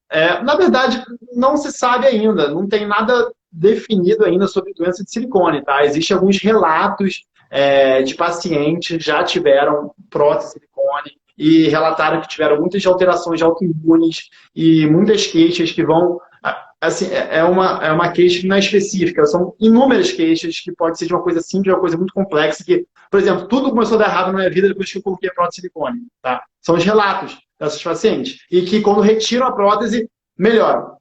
Na verdade, não se sabe ainda, não tem nada definido ainda sobre doença de silicone, tá? Existem alguns relatos de pacientes que já tiveram prótese de silicone e relataram que tiveram muitas alterações autoimunes e muitas queixas que vão... Assim, é uma queixa que não é específica, são inúmeras queixas que pode ser de uma coisa simples a uma coisa muito complexa que, por exemplo, tudo começou a dar errado na minha vida depois que eu coloquei a prótese de silicone, tá? São os relatos dessas pacientes. E que quando retiram a prótese, melhoram,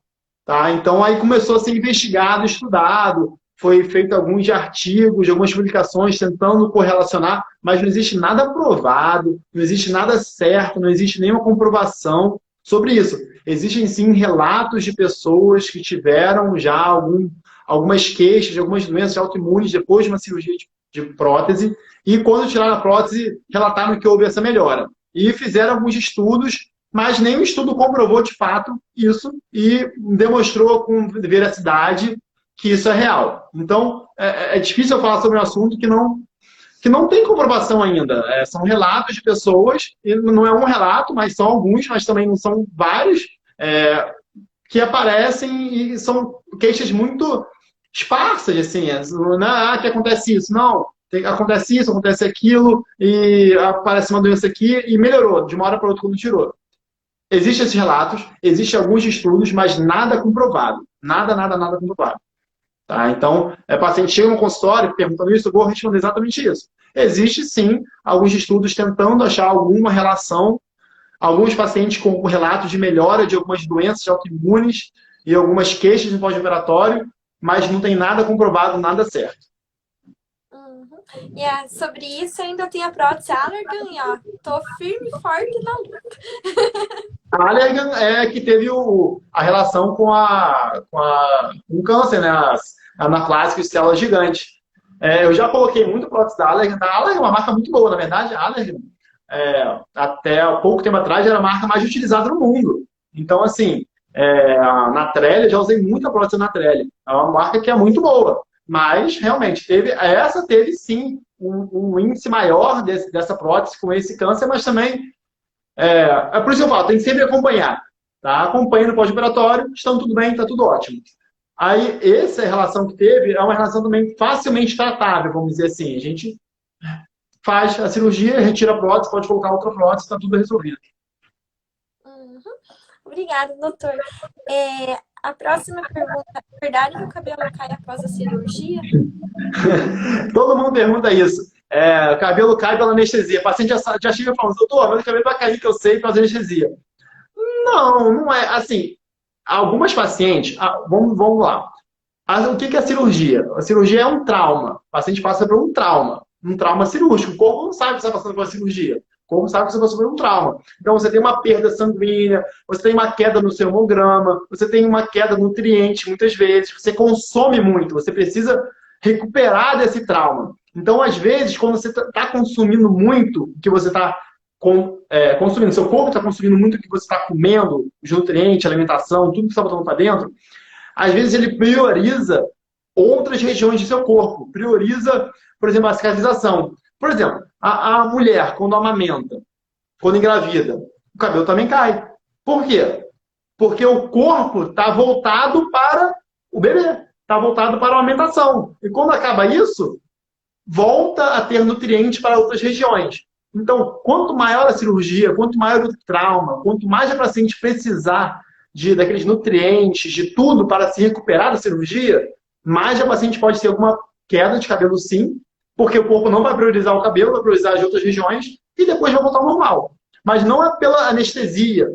tá? Então aí começou a ser investigado, estudado, foi feito alguns artigos, algumas publicações tentando correlacionar, mas não existe nada provado, não existe nada certo, não existe nenhuma comprovação sobre isso. Existem sim relatos de pessoas que tiveram já algumas queixas de algumas doenças autoimunes depois de uma cirurgia de prótese e quando tiraram a prótese relataram que houve essa melhora. E fizeram alguns estudos, mas nenhum estudo comprovou de fato isso e demonstrou com veracidade que isso é real. Então, é difícil eu falar sobre um assunto que não tem comprovação ainda. São relatos de pessoas, e não é um relato, mas são alguns, mas também não são vários, que aparecem e são queixas muito esparsas, assim, não é que acontece isso, não. Acontece isso, acontece aquilo, e aparece uma doença aqui e melhorou, de uma hora para outra quando tirou. Existem esses relatos, existem alguns estudos, mas nada comprovado. Nada comprovado. Tá? Então, paciente chega no consultório perguntando isso, eu vou responder exatamente isso. Existe, sim, alguns estudos tentando achar alguma relação, alguns pacientes com relatos de melhora de algumas doenças autoimunes e algumas queixas no pós-operatório, mas não tem nada comprovado, nada certo. Uhum. E sobre isso ainda tem a prótese Allergan e ó, tô firme e forte na luta. A Allergan é que teve a relação com o câncer, né? As anaplásicas de células gigantes. Eu já coloquei muito prótese da Allergan. A Allergan é uma marca muito boa, na verdade. A Allergan, até há pouco tempo atrás, era a marca mais utilizada no mundo. Então, assim, a Natrelle, eu já usei muita prótese Natrelle. É uma marca que é muito boa. Mas, realmente, essa teve, sim, um índice maior dessa prótese com esse câncer, mas também... por isso que eu falo, tem que sempre acompanhar. Tá? Acompanha no pós-operatório, estão tudo bem, está tudo ótimo. Aí, essa relação que teve é uma relação também facilmente tratável, vamos dizer assim. A gente faz a cirurgia, retira a prótese, pode colocar outra prótese, está tudo resolvido. Uhum. Obrigada, doutor. A próxima pergunta, é verdade que o cabelo cai após a cirurgia? Todo mundo pergunta isso. O cabelo cai pela anestesia. O paciente já chega falando, doutor, meu cabelo vai cair, que eu sei, pela anestesia. Não, não é. Assim, algumas pacientes... vamos lá. O que é a cirurgia? A cirurgia é um trauma. O paciente passa por um trauma cirúrgico. O corpo não sabe que você está passando por uma cirurgia. O corpo sabe que você passou por um trauma. Então, você tem uma perda sanguínea, você tem uma queda no seu hemograma, você tem uma queda no nutriente, muitas vezes. Você consome muito, você precisa recuperar desse trauma. Então, às vezes, quando você está consumindo muito, que você está consumindo, seu corpo está consumindo muito o que você está comendo, os nutrientes, alimentação, tudo que você está botando para dentro, às vezes ele prioriza outras regiões do seu corpo. Prioriza, por exemplo, a cicatrização. Por exemplo, a mulher, quando amamenta, quando engravida, o cabelo também cai. Por quê? Porque o corpo está voltado para o bebê, está voltado para a amamentação. E quando acaba isso, volta a ter nutrientes para outras regiões. Então, quanto maior a cirurgia, quanto maior o trauma, quanto mais a paciente precisar daqueles nutrientes, de tudo para se recuperar da cirurgia, mais a paciente pode ter alguma queda de cabelo sim, porque o corpo não vai priorizar o cabelo, vai priorizar as outras regiões e depois vai voltar ao normal. Mas não é pela anestesia,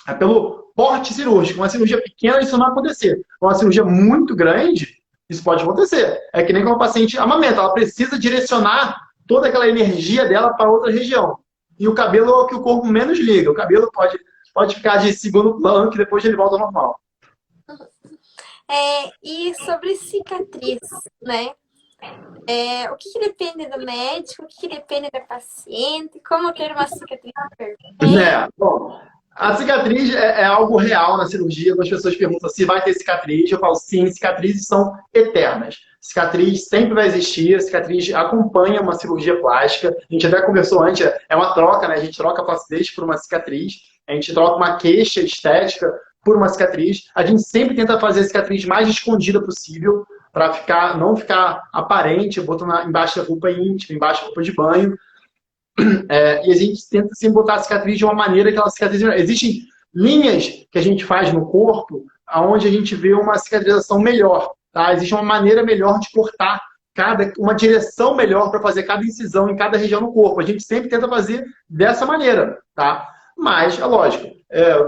é pelo porte cirúrgico. Uma cirurgia pequena, isso não vai acontecer. Uma cirurgia muito grande, isso pode acontecer. É que nem quando a paciente amamenta, ela precisa direcionar toda aquela energia dela para outra região. E o cabelo é o que o corpo menos liga. O cabelo pode ficar de segundo plano, que depois ele volta ao normal. E sobre cicatriz, né? O que depende do médico, o que depende da paciente, como ter uma cicatriz perfeita? Bom, a cicatriz é algo real na cirurgia. As pessoas perguntam se vai ter cicatriz. Eu falo sim, cicatrizes são eternas. Cicatriz sempre vai existir, a cicatriz acompanha uma cirurgia plástica. A gente até conversou antes, é uma troca, né? A gente troca a placidez por uma cicatriz, a gente troca uma queixa estética por uma cicatriz. A gente sempre tenta fazer a cicatriz mais escondida possível, para não ficar aparente, botando embaixo da roupa íntima, embaixo da roupa de banho. E a gente tenta sempre botar a cicatriz de uma maneira que ela cicatrize. Existem linhas que a gente faz no corpo onde a gente vê uma cicatrização melhor. Tá? Existe uma maneira melhor de cortar, uma direção melhor para fazer cada incisão em cada região do corpo. A gente sempre tenta fazer dessa maneira. Tá? Mas, é lógico,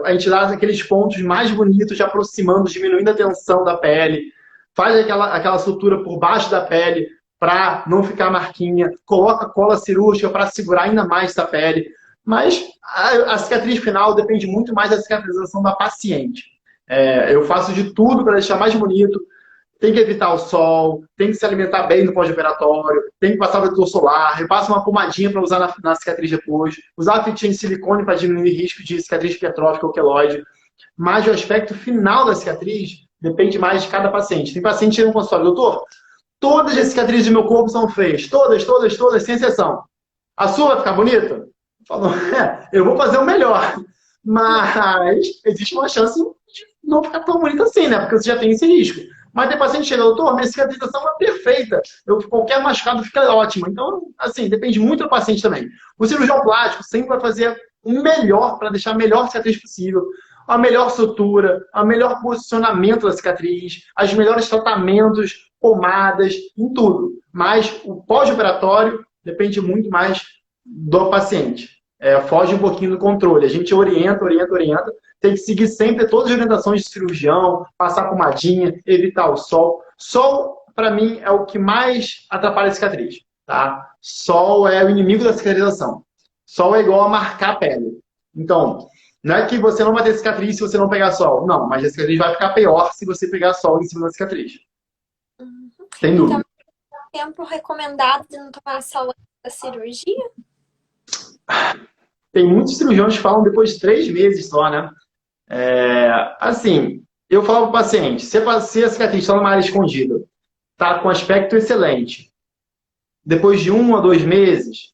a gente dá aqueles pontos mais bonitos, de aproximando, diminuindo a tensão da pele, faz aquela sutura por baixo da pele, para não ficar marquinha, coloca cola cirúrgica para segurar ainda mais essa pele. Mas a cicatriz final depende muito mais da cicatrização da paciente. Eu faço de tudo para deixar mais bonito. Tem que evitar o sol, tem que se alimentar bem no pós-operatório, tem que passar protetor solar, eu passo uma pomadinha para usar na cicatriz depois, usar a fitinha de silicone para diminuir o risco de cicatriz hipertrófica ou queloide. Mas o aspecto final da cicatriz depende mais de cada paciente. Tem paciente que chega no consultório, doutor, todas as cicatrizes do meu corpo são feias. Todas, sem exceção. A sua vai ficar bonita? Falou, eu vou fazer o melhor. Mas existe uma chance de não ficar tão bonita assim, né? Porque você já tem esse risco. Mas tem paciente que chega, doutor, minha cicatrização é perfeita. Qualquer machucado fica ótimo. Então, assim, depende muito do paciente também. O cirurgião plástico sempre vai fazer o melhor para deixar a melhor cicatriz possível. A melhor sutura, o melhor posicionamento da cicatriz, os melhores tratamentos, pomadas, em tudo. Mas o pós-operatório depende muito mais do paciente. Foge um pouquinho do controle. A gente orienta. Tem que seguir sempre todas as orientações de cirurgião, passar pomadinha, evitar o sol. Sol, para mim, é o que mais atrapalha a cicatriz. Tá? Sol é o inimigo da cicatrização. Sol é igual a marcar a pele. Então, não é que você não vai ter cicatriz se você não pegar sol. Não, mas a cicatriz vai ficar pior se você pegar sol em cima da cicatriz. Sem dúvida. Então, tempo recomendado de não tomar sol antes da cirurgia? Tem muitos cirurgiões que falam depois de 3 meses só, né? Assim, eu falo para o paciente, se a cicatriz está numa área escondida, está com aspecto excelente, depois de 1 a 2 meses,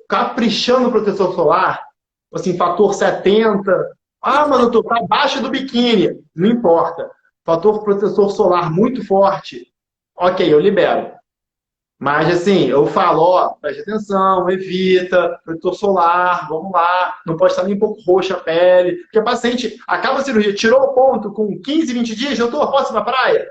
caprichando no protetor solar, assim, fator 70, mas doutor, está abaixo do biquíni, não importa. fator protetor solar muito forte, ok, eu libero. Mas assim, eu falo, ó, preste atenção, evita, protetor solar, vamos lá, não pode estar nem um pouco roxa a pele, porque o paciente acaba a cirurgia, tirou o ponto com 15, 20 dias, doutor, posso ir pra praia?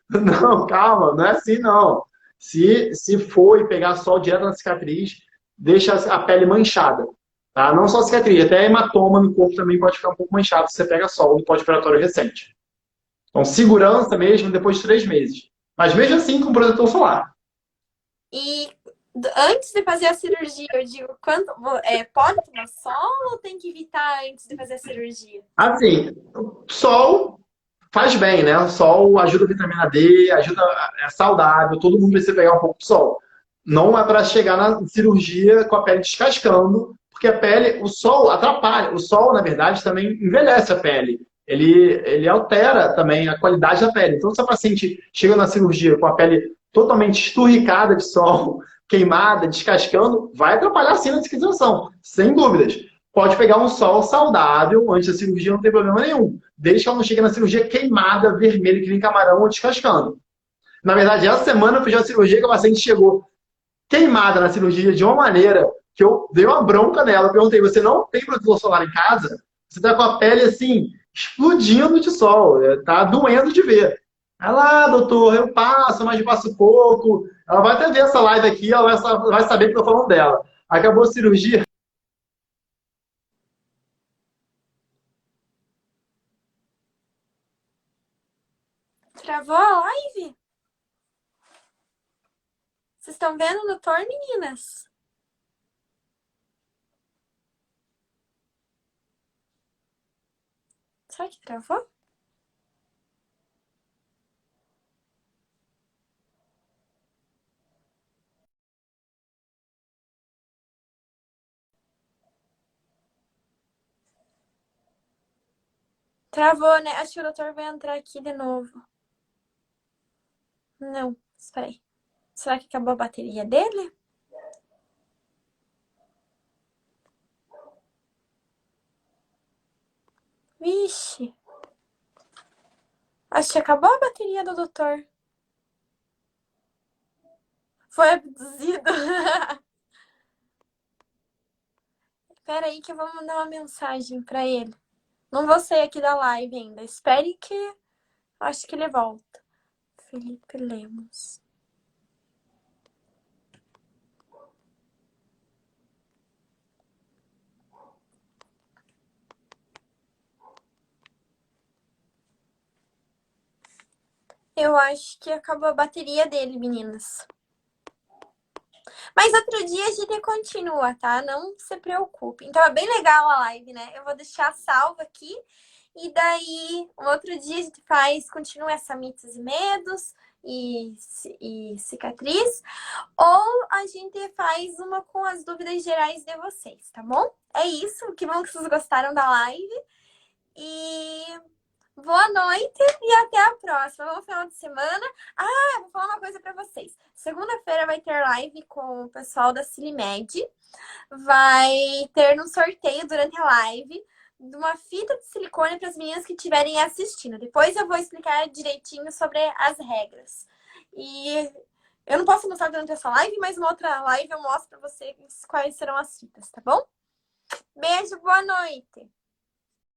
Não, calma, não é assim não. Se for e pegar sol direto na cicatriz, deixa a pele manchada. Tá? Não só a cicatriz, até hematoma no corpo também pode ficar um pouco manchado se você pega sol no pós-operatório recente. Então, segurança mesmo depois de 3 meses. Mas mesmo assim com protetor solar. E antes de fazer a cirurgia, eu digo, pode tomar sol ou tem que evitar antes de fazer a cirurgia? Assim, sol faz bem, né? O sol ajuda a vitamina D, ajuda, é saudável, todo mundo precisa pegar um pouco de sol. Não é para chegar na cirurgia com a pele descascando, porque a pele, o sol atrapalha. O sol, na verdade, também envelhece a pele. Ele altera também a qualidade da pele. Então, se a paciente chega na cirurgia com a pele totalmente esturricada de sol, queimada, descascando, vai atrapalhar sim na cicatrização, sem dúvidas. Pode pegar um sol saudável antes da cirurgia, não tem problema nenhum. Desde que ela não chegue na cirurgia queimada, vermelha, que nem camarão ou descascando. Na verdade, essa semana eu fiz uma cirurgia que a paciente chegou queimada na cirurgia de uma maneira que eu dei uma bronca nela. Eu perguntei, você não tem protetor solar em casa? Você tá com a pele assim, explodindo de sol, tá doendo de ver. Ela, doutor, eu passo, mas passo pouco. Ela vai até ver essa live aqui, ela vai saber que eu tô falando dela. Acabou a cirurgia. Travou a live? Vocês estão vendo o doutor, meninas? Será que travou? Travou, né? Acho que o doutor vai entrar aqui de novo. Não, espera aí. Será que acabou a bateria dele? Vixe. Acho que acabou a bateria do doutor. Foi abduzido. Espera aí que eu vou mandar uma mensagem pra ele. Não vou sair aqui da live ainda. Espere que... Acho que ele volta. Felipe Lemos. Eu acho que acabou a bateria dele, meninas. Mas outro dia a gente continua, tá? Não se preocupe. Então é bem legal a live, né? Eu vou deixar salvo aqui. E daí, um outro dia a gente continua essa mitos e medos e cicatriz. Ou a gente faz uma com as dúvidas gerais de vocês, tá bom? É isso. Que bom que vocês gostaram da live. E boa noite e até a próxima. Bom final de semana. Ah, vou falar uma coisa pra vocês. Segunda-feira vai ter live com o pessoal da Silimed. Vai ter um sorteio durante a live de uma fita de silicone para as meninas que estiverem assistindo. Depois eu vou explicar direitinho sobre as regras. E eu não posso mostrar durante essa live, mas uma outra live eu mostro para vocês quais serão as fitas, tá bom? Beijo, boa noite!